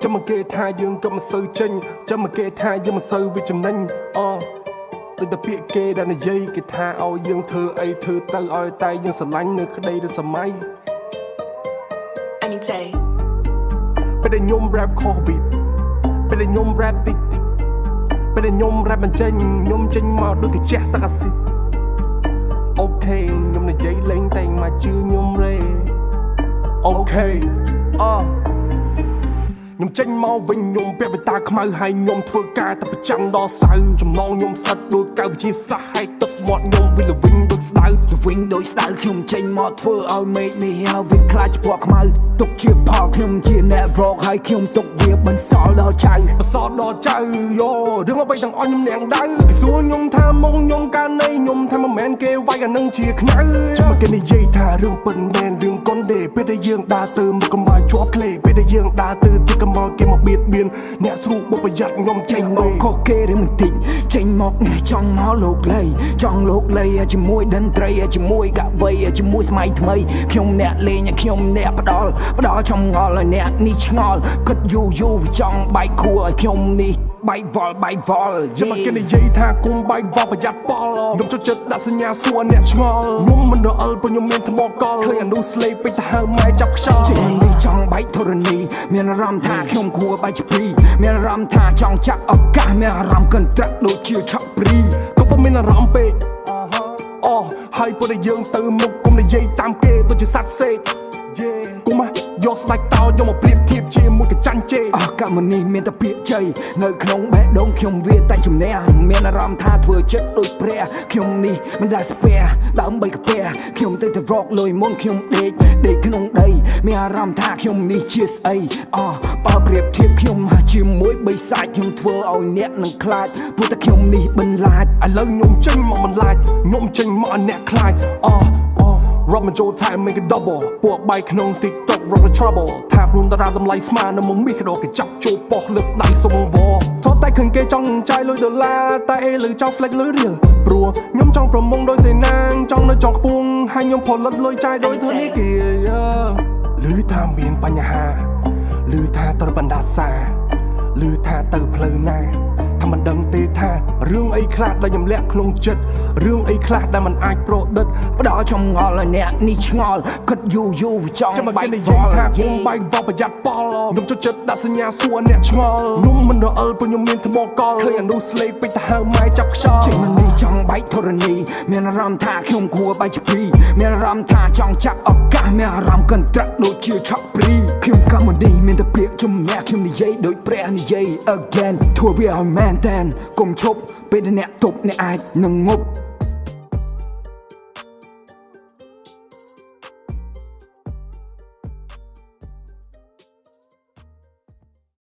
ចាំមកគេថាយើងក៏មិនសូវចេញចាំមកគេថាយើងមិនសូវវាចំណេញដូចតែពាក្យគេដែលនិយាយគេថាឲ្យយើងធ្វើអីធ្វើទៅឲ្យតែយើងស្រឡាញ់នៅក្តីឬសម័យ Any day ពេលដែលខ្ញុំ rap ខុស beat ពេលដែលខ្ញុំ rap តិចតិចពេលដែលខ្ញុំ rap មិនចេញខ្ញុំចេញមកដូចជាចេះតកាស៊ីអូខេខ្ញុំនិយាយលេងតែមកជឿខ្ញុំរេអូខេខ្ញុំចេញមកវិញខ្ញុំពាក់វេតាខ្មៅហើយខ្ញុំធ្វើការតែប្រចាំដល់សៅចំណងខ្ញុំស្អិតដូចកៅវិជាសាសហើយទឹកមាត់ខ្ញុំវាល្វីងដូចស្ដៅខ្ញុំចេញមកធ្វើឲ្យមេឃនេះហើយវាខ្លាចពណ៌ខ្មៅទុកជាផលខ្ញុំជាអ្នករកហើយខ្ញុំទុកវាបន្សល់ដល់ចៅយោរឿងអ្វីទាំងអស់ខ្ញុំនាងដៅគេសួរខ្ញុំថាមកខ្ញុំកាលនៃខ្ញុំថាមិនមែនគេវាយអានឹងជាខ្នៅចាំមកគេនិយាយថារឿងពិតមែនរឿងកុនទេពេលដែលយើងដើរទៅមកកំបាយជាប់ក្លេពេលដែលយើងដើរទៅទីកំមកគេមកបៀតបៀនអ្នកស្រួលបុប្រយ័ត្នខ្ញុំចេញមកខុសគេឬមិនតិចចេញមកនេះចង់មកលោកលៃចង់លោកលៃជាមួយតន្ត្រីជាមួយកវីជាមួយសម័យថ្មីខ្ញុំអ្នកលេងខ្ញុំអ្នកផ្ដាល់ចំងល់ឲ្យអ្នកនេះឆ្ងល់គិតយូរចង់បែកខួរឲ្យខ្ញុំនេះបែកវល់ចាំមកគេនិយាយថាគុំបែកវល់ប្រយ័ត្នប៉លខ្ញុំចូលចិត្តដាក់សញ្ញាសួរអ្នកឆ្ងល់ខ្ញុំមិនរអិលព្រោះខ្ញុំមានថ្មកលឃើញអានោះស្លេកពេកទៅហៅម៉ែចាប់ខ្យល់ចេញនេះចង់បែកធរណីមានអារម្មណ៍ថាខ្ញុំគួរបែកជាពីរមានអារម្មណ៍ថាចង់ចាក់ឱកាសមានអារម្មណ៍កន្ត្រាក់ដូចជាឆក់ព្រីក៏ពុំមានអារម្មណ៍ពេកហើយពេលដែលយើងទៅមុខគុំនិយាយតាមគេដូចជាសត្វសេកគុំយកស្ដាច់តោយកមកប្រៀបធៀបជាមួយកញ្ចាញ់ជេកម្មនេះមានតែពាក្យជ័យនៅក្នុងបេះដូងខ្ញុំវាតែជំនះមានអារម្មណ៍ថាធ្វើចិត្តដូចព្រះខ្ញុំនេះមិនដែលស្ពះដើម្បីកាពះខ្ញុំទៅតែរកលុយមុនខ្ញុំដេកក្នុងដីមានអារម្មណ៍ថាខ្ញុំនេះជាស្អីបើប្រៀបធៀបខ្ញុំជាមួយបិសាចខ្ញុំធ្វើឲ្យអ្នកនឹងខ្លាចព្រោះតែខ្ញុំនេះបន្លាចឥឡូវខ្ញុំចេញមកបន្លាចខ្ញុំចេញមកឲ្យអ្នកខ្លាចរត់មកចូលថែ make it double ពួកបាយក្នុង TikTok rock the trouble ថាខ្លួនតារាតម្លៃស្មើនៅមុំមីក្តោគេចាប់ចូលប៉ុសលើកដៃសុំវថតតែឃើញគេចង់ចាយលុយដុល្លារតែអេលើចង់ flex លុយរៀលព្រោះខ្ញុំចង់ប្រមងដោយសេនាងចង់នៅចង់ខ្ពងហើយខ្ញុំផលិតលុយចាយដោយធនាគារឮថាមានបញ្ហាឮថាត្រូវបណ្ដាសាឮថាទៅផ្លូវណាថាមិនដឹងទេថារឿងអីខ្លះដែលខ្ញុំលាក់ក្នុងចិត្តរឿងអីខ្លះដែលមិនអាចប្រឌិតផ្ដល់ចំងល់ឲ្យអ្នកនេះឆ្ងល់គិតយូរចង់បែកវល់ថាគុំបែកវល់ប្រយ័ត្នប៉លខ្ញុំចូលចិត្តដាក់សញ្ញាសួរអ្នកឆ្ងល់ខ្ញុំមិនរអិលព្រោះខ្ញុំមានថ្មកលឃើញអានោះស្លេកពេកទៅហៅម៉ែចាប់ខ្យល់ចេញមកនេះចង់បែកធរណីមានអារម្មណ៍ថាខ្ញុំគួរបែកជាពីរមានអារម្មណ៍ថាចង់ចាក់ឱកាសមានអារម្មណ៍កន្ត្រាក់ដូចជាឆក់ព្រីខ្ញុំកម្មនេះមានតែពាក្យជំនះខ្ញុំនិយាយដូចព្រះនិយាយ again ធ្វើវាឲ្យមែនតែនកុំឈប់ពេលអ្នកទប់អ្នកអាចនឹងងប់